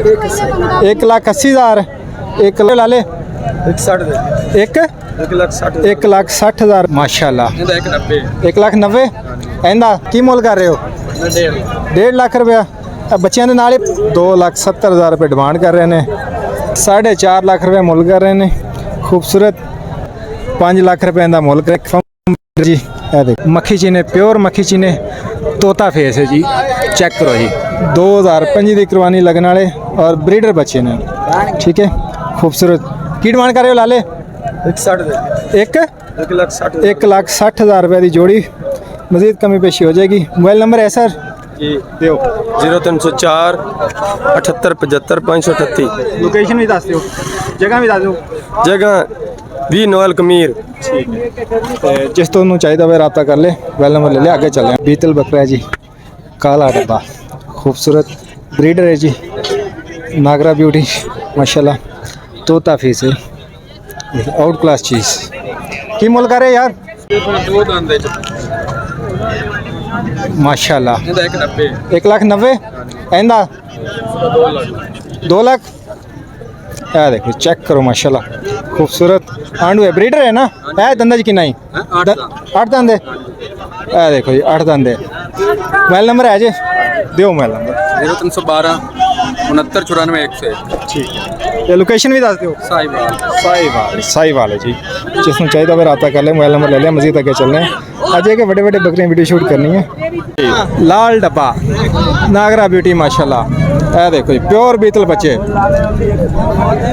1,80,000 एक ला ले 1,60,000 माशाल्लाह। 1,90,000 ਇਹਦਾ ਕੀ ਮੁੱਲ ਕਰ ਰਹੇ ਹੋ? 1.5 ਲੱਖ ਰੁਪਇਆ। ਬੱਚਿਆਂ ਦੇ ਨਾਲ 2,70,000 रुपये डिमांड कर रहे हैं। 4.5 लाख रुपये मुल कर रहे हैं। खूबसूरत 5 लाख रुपये का मुल कर जी। मक्खी चीने प्योर मक्खी चीने तोता फेस है जी, चेक करो जी। 2005 की कुर्बानी लगने वाले और ब्रीडर बच्चे ने, ठीक है। खूबसूरत की डिमांड कर रहे हो लाले? 1,60,000 रुपये की जोड़ी। मजीद कमी पेशी हो जाएगी। मोबाइल नंबर है सर? 0304 78 75 538। लोकेशन भी दस दो, जगह भी दस दो। जगह भी नोएल कमीर। जिस तो चाहिए वह रब्ता कर ले, मोबाइल नंबर ले ले, आगे चले। बीतल बकरा है जी, काला डब्बा, खूबसूरत ब्रीडर है जी। नागरा ब्यूटी माशाल्लाह, तोता फेस है, आउट क्लास चीज़। की मुल करे यार? माशाल्लाह 1,90,000 ਇਹਦਾ 2 लाख। देखो चेक करो माशाल्लाह, खूबसूरत आंडू है, ब्रीडर है ना? है दंदा जी कितना ही? 8 दंद है। देखो जी 8 दंद है। मोबाइल नंबर है जी, दियो मोबाइल नंबर। 0312 69 94 101। ठीक है, ये लोकेशन भी दस दियो। साहिवाल है जी। जिसने चाहिए वह रब्ता कर ले, मोबाइल नंबर ले लिया। मजीद आगे चलने आज के बड़े बड़े बकरियां वीडियो शूट करनी है। लाल डब्बा नागरा ब्यूटी माशाल्लाह। देखो जी प्योर बीतल बच्चे।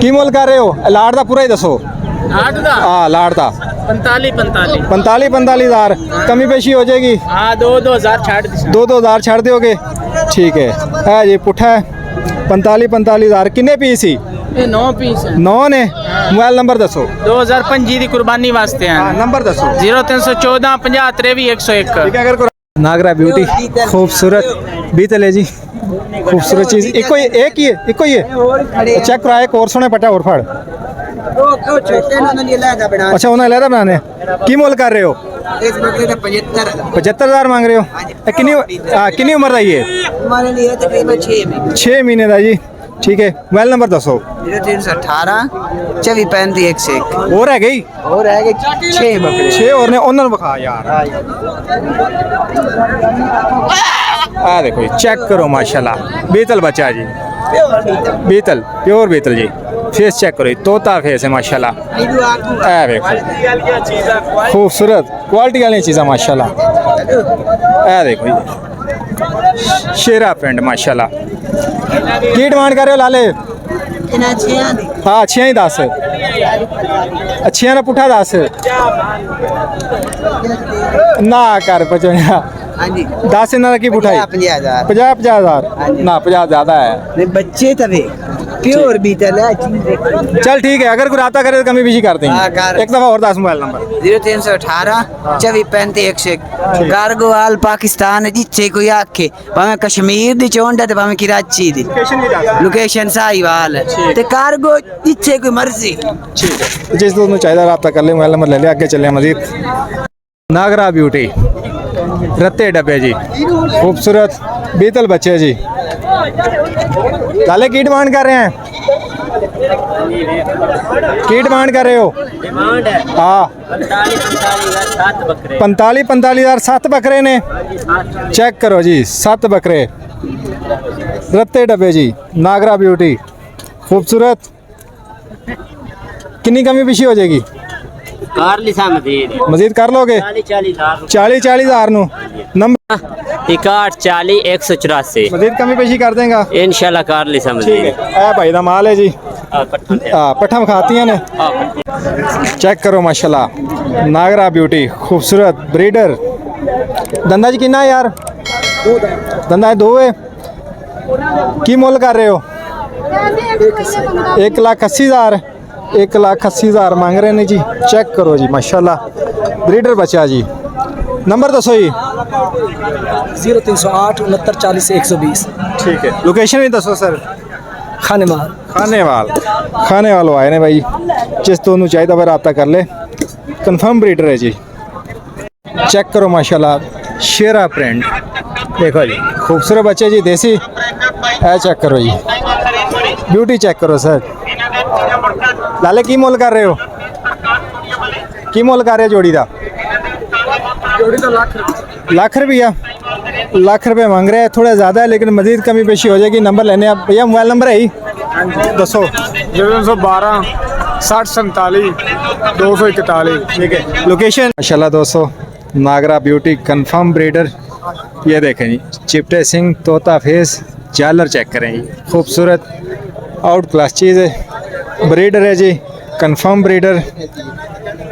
की मुल कर रहे हो? लाड़ का पूरा ही दसो। हाँ लाड़ का 45,000 कमी पेशी हो जाएगी। हाँ 2,000 2,000 छाड़ दोगे? ठीक है जी। पुट्ठा है 45,000। किन्ने पीस ही? 9 पीस 9 ने। मोबाइल नंबर दसो। 2025 की कुर्बानी वास्ते हैं। नंबर दसो। 0314 50 63 101। नागरा ब्यूटी खूबसूरत बीतल है जी, खूबसूरत चीज़। एक ही है चेक करा। एक और सोने पटा और फड़। अच्छा उन्हें लहदा बनाने। की मुल कर रहे हो? 75,000 मांग रहे हो। कितनी उम्र का ये? 6 महीने का जी, ठीक है। मोबाइल नंबर दसो। 0318 24 35 101। और है गई 6 और ने ओनर बखा यार। देखो जी चेक करो माशाल्लाह, बीतल बच्चा जी, बीतल प्योर बीतल जी। फेस चेक करो, तोता फेस है माशाल्लाह। देखो खूबसूरत क्वालिटी वाली चीज़ा माशाल्लाह। देखो जी शेरा पेंट माशाल्लाह। की डिमांड कर रहे हो लाले? हाँ 6 ही 10। अच्छिया ना पुठा 10 ना कर 10 इन्हों की पुठा 50,000 ना 50 ज़्यादा है। बच्चे तभी प्योर बीतल है। चल ठीक है, अगर कोई रब्ता करे तो कमी भी कर देंगे। एक दफ़ा और 10 मोबाइल नंबर। 0318 24 35 101। गारगोवाल पाकिस्तान जिथे कोई आखे, भावे कश्मीर दी चोंड है भावे कराची दी। लोकेशन साहिवाल है ते कारगो जिथे कोई मर्जी। ठीक है, जिस दोस्त चाहिए रब्ता कर ले, मोबाइल नंबर ले लिया। आगे चले मजीद। नागरा ब्यूटी रत्ते डब्बे जी, खूबसूरत बीतल बच्चे जी। लाले की डिमांड कर रहे हैं? की डिमांड कर रहे हो? हाँ 45,000 7 बकरे ने। चेक करो जी 7 बकरे रत्ते डब्बे जी। नागरा ब्यूटी खूबसूरत। कितनी कमी पेशी हो जाएगी? मजीद कर लोगे? 40,000 नंबर 61 40 184। मजीद कमी पेशी कर देगा इंशाल्लाह। कर ली समझ। ठीक है, भाई का माल है जी। पट्ठा खाती हैं। चेक करो माशाल्लाह, नागरा ब्यूटी खूबसूरत ब्रीडर। दंदा जी कितना यार? दंदा 2 है। की मुल कर रहे हो? 1,80,000 1,80,000 मांग रहे हैं जी। चेक करो जी माशाल्लाह, ब्रीडर बच्चा जी। नंबर दसो जी। 0308 69 40 120। ठीक है, लोकेशन भी दसो सर। खानेवाल आए ने भाई। जिस तो चाहिए वह रब्ता कर ले, कन्फर्म ब्रीडर है जी। चेक करो माशाल्लाह, शेरा प्रिंट देखो जी, खूबसूरत बच्चे जी देसी। चेक करो जी। ਬਿਊਟੀ ਚੈੱਕ ਕਰੋ ਸਰ। ਲਾਲੇ ਕੀ ਮੁੱਲ ਕਰ ਰਹੇ ਹੋ? ਕੀ ਮੁੱਲ ਕਰ ਰਹੇ ਜੋੜੀ ਦਾ? जोड़ी तो लाख लाख रुपया, लाख रुपये मांग रहे हैं, थोड़ा ज़्यादा है लेकिन मजीद कमी पेशी हो जाएगी। नंबर लेने आप भैया, मोबाइल नंबर है ही दसो। 312 60 47 241। ठीक है। लोकेशन माशाल्लाह दोस्तों, नागरा ब्यूटी कंफर्म ब्रीडर। ये देखें जी, चिपटे सिंह, तोता फेस, जालर चेक करें जी, खूबसूरत आउट क्लास चीज़ है। ब्रीडर है जी, कंफर्म ब्रीडर।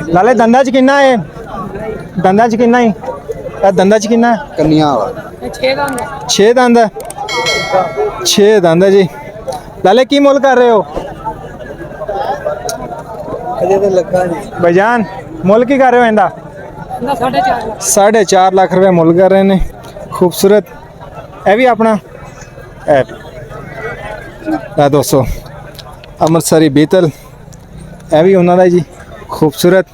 लाले दंदा च किन्ना है? दंदा च किन्ना ही? दंदा च किन्ना है? कन्या 6 दंद है। 6 दंद है जी। लाले की मुल कर रहे हो भाईजान? मुल की कर रहे हो इंदा? 4.5 लाख रुपए मुल कर रहे हैं। खूबसूरत है भी अपना है दोस्तों, अमृतसरी बीतल है भी उन्होंने जी। खूबसूरत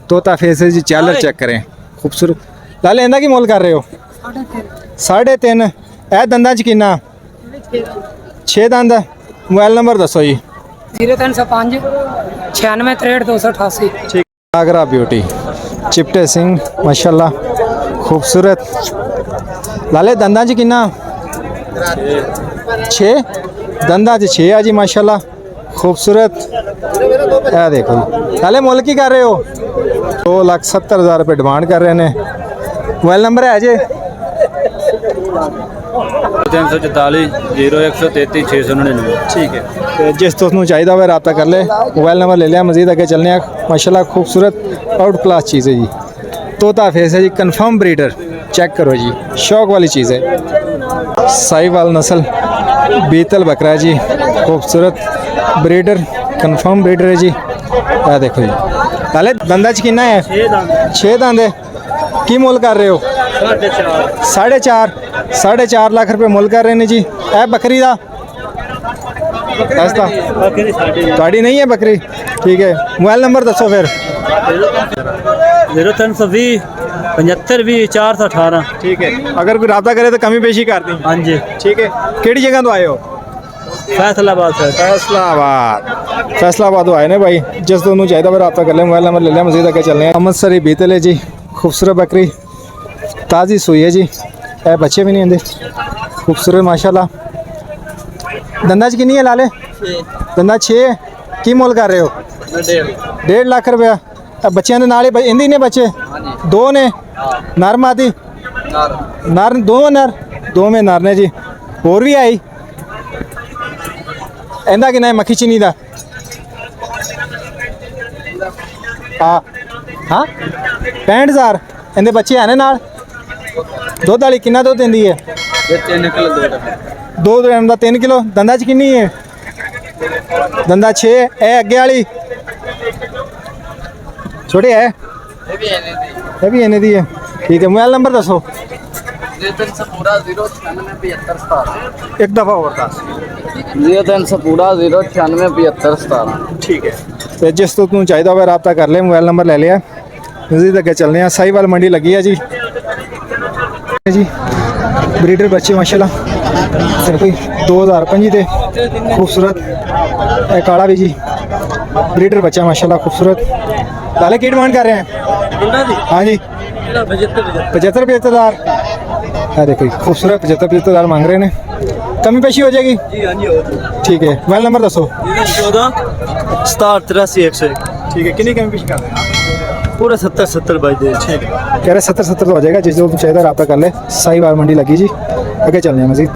तोता फेस है जी, चालर चेक करें, खूबसूरत। लाले इंदा की मुल कर रहे हो? 3.5। ए दंदा च किन्ना? 6 दंद। मोबाइल नंबर दसो जी। 0305 96 63 288। ठीक। नागरा ब्यूटी, चिपटे सिंह माशाल्लाह, खूबसूरत। लाले दंदा च किन्ना? 6 दंदा च 6 है जी माशाल्लाह, खूबसूरत। ये देखो जी। लाले मुल की कर रहे हो? 2,70,000 रुपये डिमांड कर रहे हैं। मोबाइल नंबर है जी? 344 0133 699। ठीक है। तो जिस दोस्त को चाहिए हुआ रब्ता कर ले, मोबाइल नंबर ले लिया। मजीद आगे चलने माशाल्लाह, खूबसूरत आउट क्लास चीज़ है जी। तोता फेस है जी, कंफर्म ब्रीडर। चेक करो जी, शौक वाली चीज़ है। साहिवाल नस्ल बीतल बकरा है जी, खूबसूरत ब्रीडर, कंफर्म ब्रीडर है जी। आ देखो जी। लाले दंदा च किन्ना है? 6 दंद है। की मुल कर रहे हो? 4.5। 4.5 लाख रुपए मुल कर रहे हैं जी। ए बकरी का गाड़ी नहीं है बकरी? ठीक है। मोबाइल नंबर दसो फिर। 0320 75 20 418। ठीक है। अगर कोई रब्ता करे तो कमी पेशी कर दी। हाँ जी, ठीक है। केड़ी जगह तो आए हो? फैसलाबाद सर। फैसलाबाद आए ने भाई। जिस दोनों चाहिए फिर रब्ता कर ले, मोबाइल नंबर ले लिया। मजीद आगे चलने हैं। अमृतसरी बीतल है जी, खूबसूरत बकरी, ताज़ी सुई है जी। ए बच्चे भी नहीं आते, खूबसूरत माशाल्लाह। दंदा च किन्नी है लाले? दंदा 6। की मुल कर रहे हो? 1.5 लाख रुपया। बच्चों के नाल ही इंदी ने बच्चे? 2 ने? नर मादी? नर, 2 नर, 2 में नर ने जी। और भी आई इंदा कि मक्खी चीनी का? हाँ हाँ 65,000। इंदे बच्चे है नाल? दुध वाली किन्ना दुध देंदी है? 3 किलो 2 ग्राम का 3 किलो। दंदा च किन्नी है? दंदा 6। ए अगे वाली छोटी है? ये भी इन्हें दी है। ठीक है। मोबाइल नंबर दसो। 0 एक दफ़ा और दस। 0 ठीक है। तो जिस तो तू चाहिए हुआ रब्ता कर ले, मोबाइल नंबर ले लिया। मजीद अगे चलने हैं। साहिवाल मंडी लगी है जी। जी ब्रीडर बच्चे माशाल्लाह, सिर्फ 2005 के खूबसूरत। काला भी जी ब्रीडर बच्चा माशाल्लाह, खूबसूरत। लाले की डिमांड कर रहे हैं? हाँ जी 75,000। है देखो खूबसूरत 75,000 मांग रहे हैं। कमी पेशी हो जाएगी? ठीक है। मोबाइल नंबर दसो। 14 67 83 101। ठीक है। कितनी कमी पेशी कर रहे हैं? पूरा 70 बाई दे। ठीक है। कह रहे 70 तो हो जाएगा। जिस जो चाहिए रब्ता कर ले। साहिवाल मंडी लगी जी। आगे चलने हैं मजीद।